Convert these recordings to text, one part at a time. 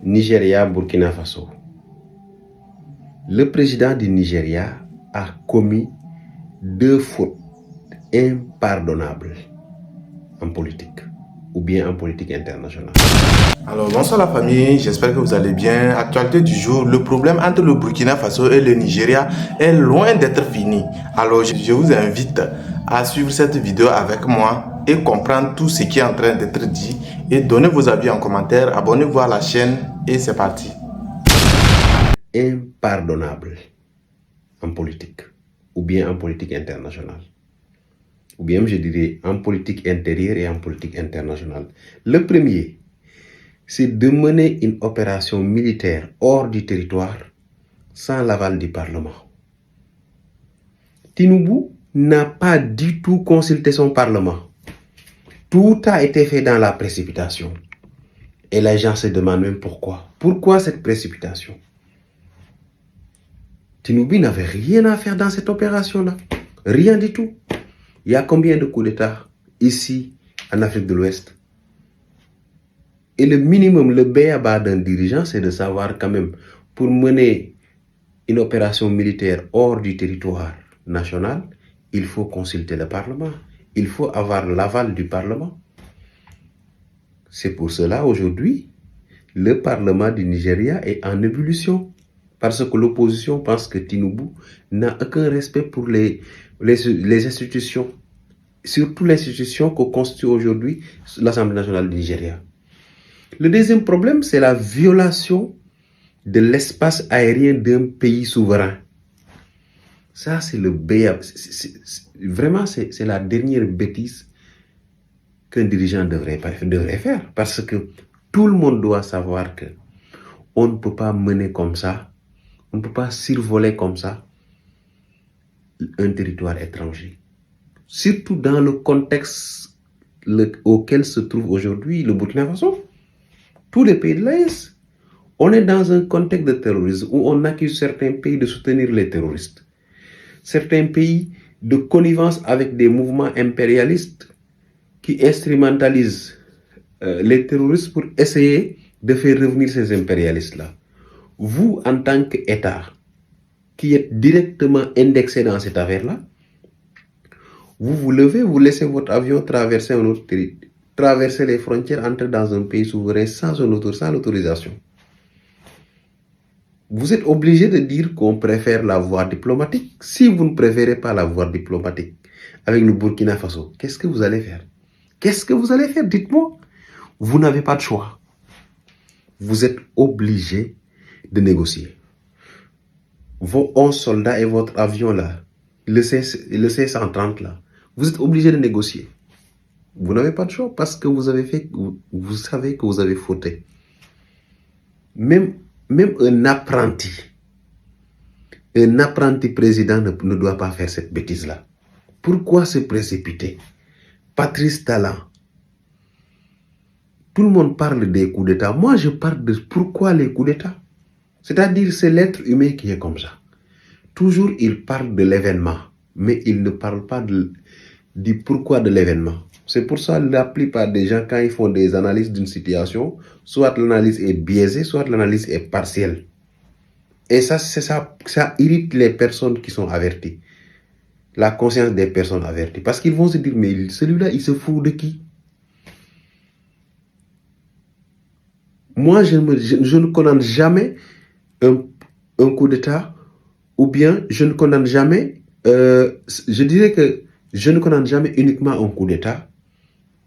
Nigeria, Burkina Faso. Le président du Nigeria a commis 2 fautes impardonnables en politique, ou bien en politique internationale. Alors bonsoir la famille, j'espère que vous allez bien. Actualité du jour, le problème entre le Burkina Faso et le Nigeria est loin d'être fini. Alors je vous invite à suivre cette vidéo avec moi et comprendre tout ce qui est en train d'être dit et donner vos avis en commentaire. Abonnez-vous à la chaîne et c'est parti. Impardonnable en politique, ou bien en politique internationale, ou bien je dirais en politique intérieure et en politique internationale. Le premier, c'est de mener une opération militaire hors du territoire sans l'aval du Parlement. Tinubu n'a pas du tout consulté son Parlement. Tout a été fait dans la précipitation. Et les gens se demandent même pourquoi. Pourquoi cette précipitation? Tinubu n'avait rien à faire dans cette opération-là. Rien du tout. Il y a combien de coups d'État ici, en Afrique de l'Ouest? Et le minimum, le b.a.-ba d'un dirigeant, c'est de savoir quand même, pour mener une opération militaire hors du territoire national, il faut consulter le Parlement. Il faut avoir l'aval du Parlement. C'est pour cela, aujourd'hui, le Parlement du Nigeria est en ébullition. Parce que l'opposition pense que Tinubu n'a aucun respect pour les institutions. Surtout l'institution que constitue aujourd'hui l'Assemblée nationale du Nigeria. Le deuxième problème, c'est la violation de l'espace aérien d'un pays souverain. Ça, c'est le B.A. Vraiment, c'est la dernière bêtise qu'un dirigeant devrait faire. Parce que tout le monde doit savoir que on ne peut pas mener comme ça, on ne peut pas survoler comme ça un territoire étranger. Surtout dans le contexte auquel se trouve aujourd'hui le Burkina Faso. Tous les pays de l'AES. On est dans un contexte de terrorisme où on accuse certains pays de soutenir les terroristes. Certains pays de connivence avec des mouvements impérialistes qui instrumentalisent les terroristes pour essayer de faire revenir ces impérialistes-là. Vous, en tant qu'État, qui êtes directement indexé dans cette affaire-là, vous vous levez, vous laissez votre avion traverser un autre territoire, traverser les frontières, entrer dans un pays souverain sans l'autorisation. Vous êtes obligé de dire qu'on préfère la voie diplomatique. Si vous ne préférez pas la voie diplomatique avec le Burkina Faso, qu'est-ce que vous allez faire? Qu'est-ce que vous allez faire? Dites-moi. Vous n'avez pas de choix. Vous êtes obligé de négocier. Vos 11 soldats et votre avion là, le C-130 là, vous êtes obligé de négocier. Vous n'avez pas de choix parce que vous savez que vous avez fauté. Même un apprenti président ne doit pas faire cette bêtise-là. Pourquoi se précipiter? Patrice Talon. Tout le monde parle des coups d'État. Moi, je parle de pourquoi les coups d'État. C'est-à-dire, c'est l'être humain qui est comme ça. Toujours, il parle de l'événement, mais il ne parle pas du pourquoi de l'événement. C'est pour ça que la plupart des gens, quand ils font des analyses d'une situation, soit l'analyse est biaisée, soit l'analyse est partielle. Et ça irrite les personnes qui sont averties. La conscience des personnes averties. Parce qu'ils vont se dire, mais celui-là, il se fout de qui? Moi, je ne condamne jamais un coup d'État, ou bien je ne condamne jamais, je dirais que je ne condamne jamais uniquement un coup d'État,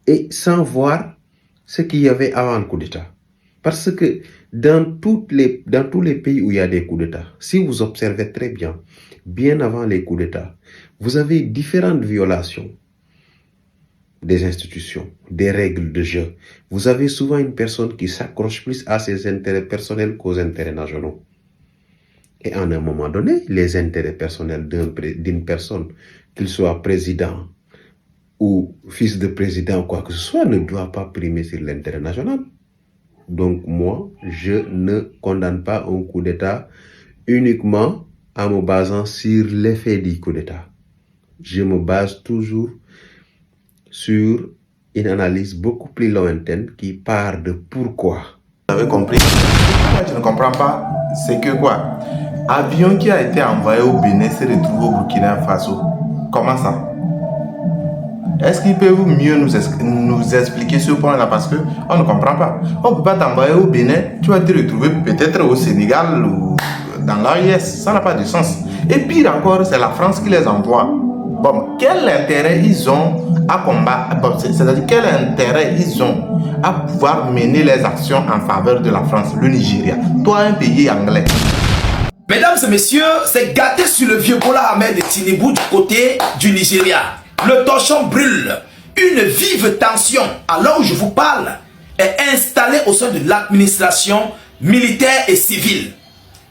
et sans voir ce qu'il y avait avant le coup d'État. Parce que dans tous les pays où il y a des coups d'État, si vous observez très bien avant les coups d'État, vous avez différentes violations des institutions, des règles de jeu. Vous avez souvent une personne qui s'accroche plus à ses intérêts personnels qu'aux intérêts nationaux. Et à un moment donné, les intérêts personnels d'une personne, qu'il soit président ou fils de président ou quoi que ce soit, ne doit pas primer sur l'intérêt national. Donc moi, je ne condamne pas un coup d'État uniquement en me basant sur l'effet du coup d'État. Je me base toujours sur une analyse beaucoup plus lointaine qui part de pourquoi. avez compris. Moi, je ne comprends pas, c'est que quoi? Avion qui a été envoyé au Bénin s'est retrouvé au Burkina Faso. Comment ça? Est-ce qu'il peut mieux nous expliquer ce point-là? Parce qu'on ne comprend pas. On ne peut pas t'envoyer au Bénin, tu vas te retrouver peut-être au Sénégal ou dans l'AES. Ça n'a pas de sens. Et pire encore, c'est la France qui les envoie. Bon, quel intérêt ils ont à combattre, bon, c'est-à-dire quel intérêt ils ont à pouvoir mener les actions en faveur de la France, le Nigeria, toi un pays anglais. Mesdames et messieurs, c'est gâté sur le vieux Bola Ahmed Tinubu du côté du Nigeria. Le torchon brûle. Une vive tension, à l'heure où je vous parle, est installée au sein de l'administration militaire et civile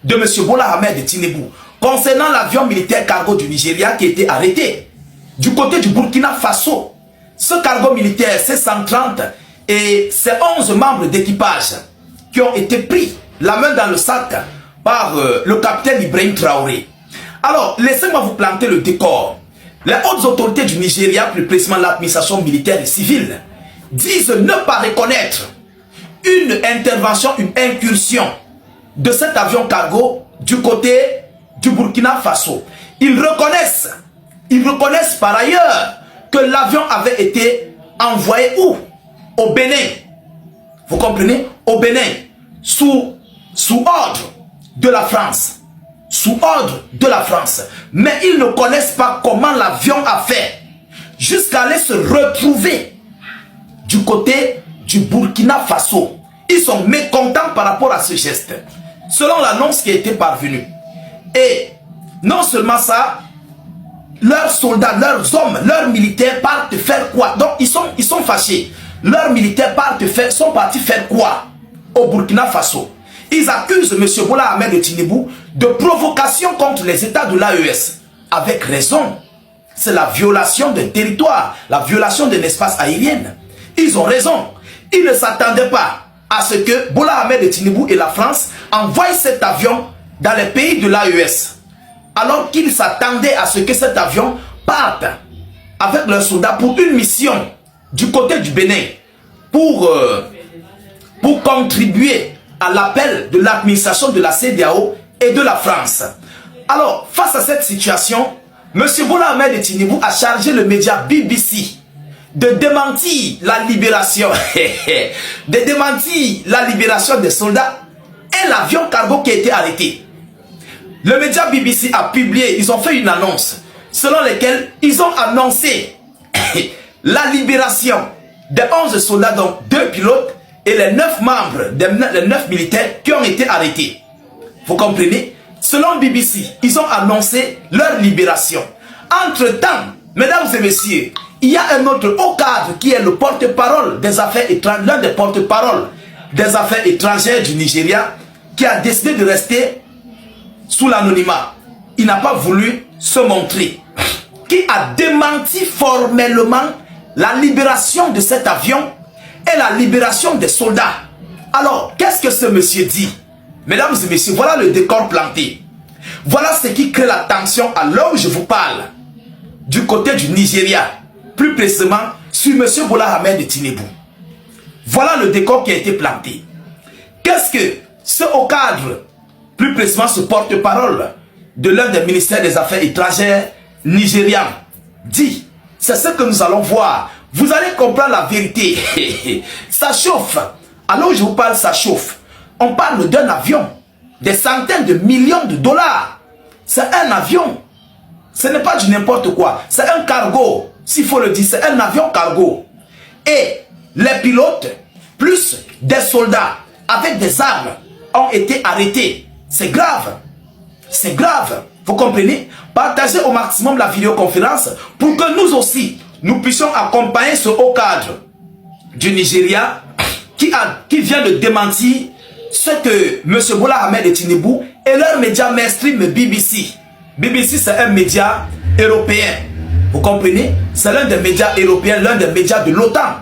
de M. Bola Ahmed Tinubu concernant l'avion militaire cargo du Nigeria qui a été arrêté. Du côté du Burkina Faso, ce cargo militaire C-130 et ses 11 membres d'équipage qui ont été pris la main dans le sac par le capitaine Ibrahim Traoré. Alors, laissez-moi vous planter le décor. Les hautes autorités du Nigeria, plus précisément l'administration militaire et civile, disent ne pas reconnaître une intervention, une incursion de cet avion cargo du côté du Burkina Faso. Ils reconnaissent par ailleurs que l'avion avait été envoyé où? Au Bénin. Vous comprenez? Au Bénin, sous ordre de la France. Sous ordre de la France. Mais ils ne connaissent pas comment l'avion a fait jusqu'à aller se retrouver du côté du Burkina Faso. Ils sont mécontents par rapport à ce geste. Selon l'annonce qui a été parvenue. Et non seulement ça, leurs soldats, leurs hommes, leurs militaires partent faire quoi? Donc ils sont fâchés. Leurs militaires sont partis faire quoi au Burkina Faso? Ils accusent M. Bola Ahmed Tinubu de provocation contre les États de l'AES. Avec raison. C'est la violation d'un territoire, la violation d'un espace aérien. Ils ont raison. Ils ne s'attendaient pas à ce que Bola Ahmed Tinubu et la France envoient cet avion dans les pays de l'AES. Alors qu'ils s'attendaient à ce que cet avion parte avec leurs soldats pour une mission du côté du Bénin pour contribuer à l'appel de l'administration de la CEDEAO et de la France. Alors, face à cette situation, M. Bola Ahmed Tinubu a chargé le média BBC de démentir la libération, des soldats et l'avion cargo qui a été arrêté. Le média BBC a publié, ils ont fait une annonce selon laquelle ils ont annoncé la libération des 11 soldats, donc 2 pilotes et les 9 membres, les 9 militaires qui ont été arrêtés. Vous comprenez? Selon BBC, ils ont annoncé leur libération. Entre-temps, mesdames et messieurs, il y a un autre haut cadre qui est le porte-parole des affaires étrangères, l'un des porte-parole des affaires étrangères du Nigeria, qui a décidé de rester sous l'anonymat. Il n'a pas voulu se montrer. Qui a démenti formellement la libération de cet avion et la libération des soldats. Alors, qu'est-ce que ce monsieur dit? Mesdames et messieurs, voilà le décor planté. Voilà ce qui crée la tension à l'heure où je vous parle. Du côté du Nigeria, plus précisément sur monsieur Bola Ahmed Tinubu. Voilà le décor qui a été planté. Qu'est-ce que ce haut cadre, plus précisément ce porte-parole de l'un des ministères des Affaires étrangères nigérian dit? C'est ce que nous allons voir. Vous allez comprendre la vérité. Ça chauffe. Alors je vous parle, ça chauffe. On parle d'un avion. Des centaines de millions de dollars. C'est un avion. Ce n'est pas du n'importe quoi. C'est un cargo. S'il faut le dire, c'est un avion cargo. Et les pilotes, plus des soldats avec des armes, ont été arrêtés. C'est grave. C'est grave. Vous comprenez? Partagez au maximum la vidéoconférence pour que nous aussi, nous puissions accompagner ce haut cadre du Nigeria qui vient de démentir ce que M. Bola Ahmed Tinubu et leur média mainstream BBC. BBC, c'est un média européen. Vous comprenez? C'est l'un des médias européens, l'un des médias de l'OTAN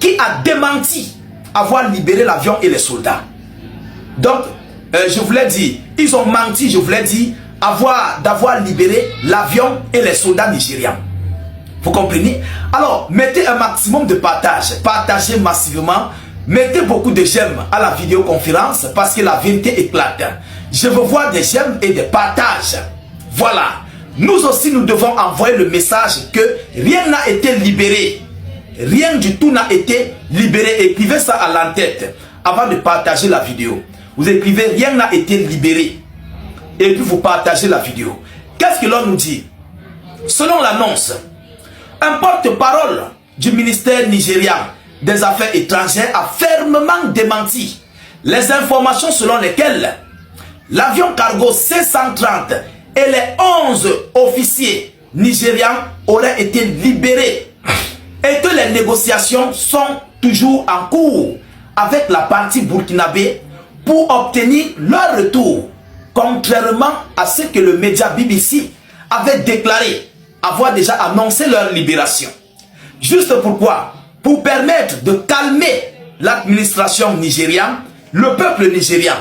qui a démenti avoir libéré l'avion et les soldats. Donc, je vous l'ai dit, ils ont menti, je vous l'ai dit, d'avoir libéré l'avion et les soldats nigérians. Vous comprenez? Alors, mettez un maximum de partage. Partagez massivement Mettez beaucoup de j'aime à la vidéoconférence parce que la vérité éclate. Je veux voir des j'aime et des partages. Voilà. Nous aussi, nous devons envoyer le message que rien n'a été libéré. Rien du tout n'a été libéré. Écrivez ça à l'entête avant de partager la vidéo. Vous écrivez rien n'a été libéré. Et puis vous partagez la vidéo. Qu'est-ce que l'on nous dit? Selon l'annonce, un porte-parole du ministère nigérian des Affaires étrangères a fermement démenti les informations selon lesquelles l'avion cargo C-130 et les 11 officiers nigérians auraient été libérés et que les négociations sont toujours en cours avec la partie burkinabé pour obtenir leur retour, contrairement à ce que le média BBC avait déclaré avoir déjà annoncé leur libération. Juste pourquoi? Pour permettre de calmer l'administration nigériane, le peuple nigérian.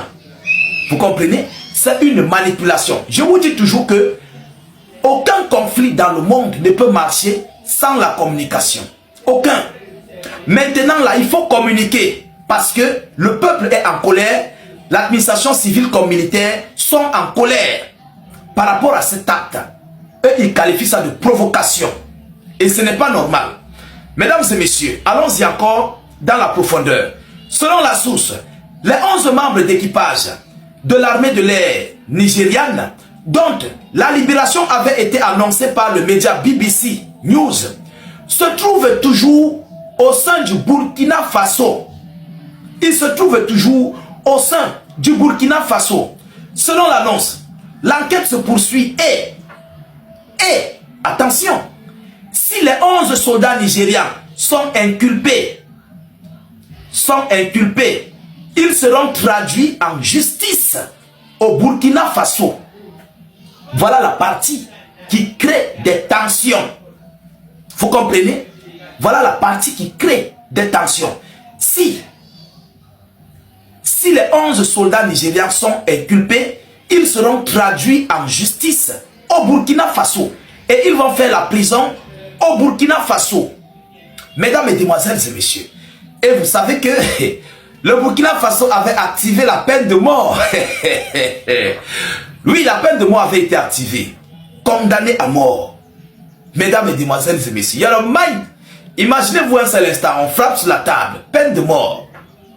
Vous comprenez? C'est une manipulation. Je vous dis toujours que aucun conflit dans le monde ne peut marcher sans la communication. Aucun. Maintenant là, il faut communiquer parce que le peuple est en colère. L'administration civile comme militaire sont en colère par rapport à cet acte. Eux, ils qualifient ça de provocation. Et ce n'est pas normal. Mesdames et messieurs, allons-y encore dans la profondeur. Selon la source, les 11 membres d'équipage de l'armée de l'air nigériane, dont la libération avait été annoncée par le média BBC News, se trouvent toujours au sein du Burkina Faso. Ils se trouvent toujours au sein du Burkina Faso. Selon l'annonce, l'enquête se poursuit et attention, si les 11 soldats nigérians sont inculpés, ils seront traduits en justice au Burkina Faso. Voilà la partie qui crée des tensions. Vous comprenez? Voilà la partie qui crée des tensions. Si les 11 soldats nigérians sont inculpés, ils seront traduits en justice au Burkina Faso. Et ils vont faire la prison au Burkina Faso. Mesdames, mesdemoiselles et messieurs, et vous savez que le Burkina Faso avait activé la peine de mort. Oui, la peine de mort avait été activée. Condamné à mort. Mesdames, mesdemoiselles et messieurs, alors imaginez-vous un seul instant, on frappe sur la table, peine de mort.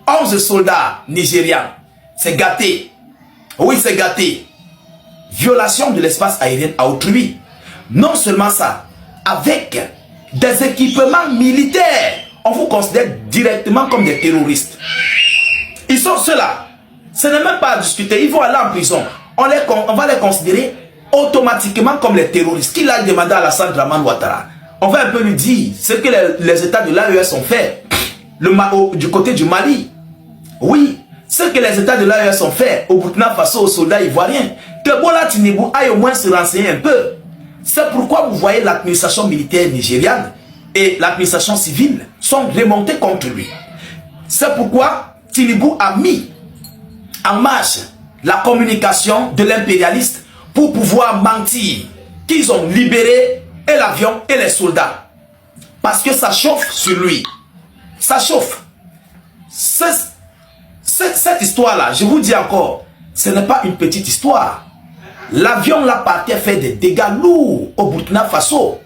11 soldats nigérians. C'est gâté. Oui, c'est gâté. Violation de l'espace aérien à autrui. Non seulement ça, avec des équipements militaires, on vous considère directement comme des terroristes. Ils sont ceux-là. Ce n'est même pas à discuter. Ils vont aller en prison. On va les considérer automatiquement comme les terroristes. Qui l'a demandé à Alassane Dramane Ouattara? On va un peu lui dire ce que les États de l'AES ont fait du côté du Mali. Oui, ce que les États de l'AES ont fait au Burkina Faso aux soldats ivoiriens. Que Bola Tinubu aille au moins se renseigner un peu. C'est pourquoi vous voyez l'administration militaire nigériane et l'administration civile sont remontés contre lui. C'est pourquoi Tinubu a mis en marche la communication de l'impérialiste pour pouvoir mentir qu'ils ont libéré et l'avion et les soldats. Parce que ça chauffe sur lui. Ça chauffe. Cette histoire-là, je vous dis encore, ce n'est pas une petite histoire. L'avion là partait faire des dégâts lourds au Burkina Faso.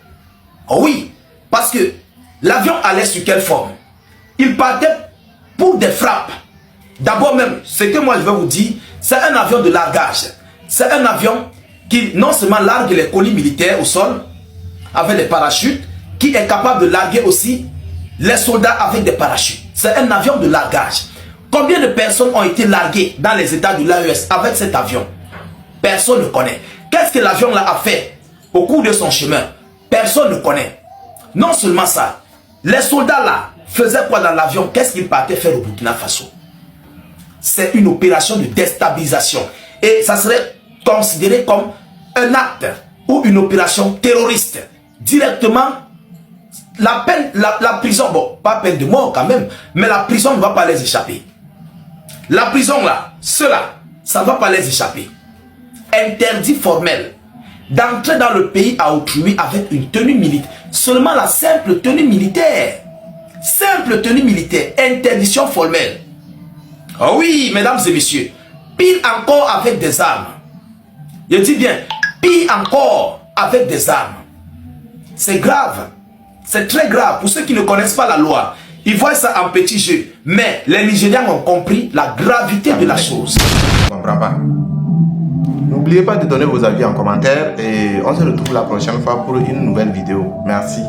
Oh oui, parce que l'avion allait sur quelle forme? Il partait pour des frappes. D'abord même, ce que moi je vais vous dire, c'est un avion de largage. C'est un avion qui non seulement largue les colis militaires au sol, avec des parachutes, qui est capable de larguer aussi les soldats avec des parachutes. C'est un avion de largage. Combien de personnes ont été larguées dans les États de l'AES avec cet avion? Personne ne connaît. Qu'est-ce que l'avion là a fait au cours de son chemin? Personne ne connaît. Non seulement ça, les soldats là faisaient quoi dans l'avion? Qu'est-ce qu'ils partaient faire au Burkina Faso? C'est une opération de déstabilisation. Et ça serait considéré comme un acte ou une opération terroriste. Directement, la prison, bon, pas peine de mort quand même, mais la prison ne va pas les échapper. La prison là, cela, ça ne va pas les échapper. Interdit formel d'entrer dans le pays à autrui avec une tenue militaire. Seulement la simple tenue militaire. Simple tenue militaire, interdiction formelle. Oh oui, mesdames et messieurs, pire encore avec des armes. Je dis bien, pire encore avec des armes. C'est grave, c'est très grave. Pour ceux qui ne connaissent pas la loi, ils voient ça en petit jeu. Mais les Nigériens ont compris la gravité de la chose. Je ne comprends pas. N'oubliez pas de donner vos avis en commentaire et on se retrouve la prochaine fois pour une nouvelle vidéo. Merci.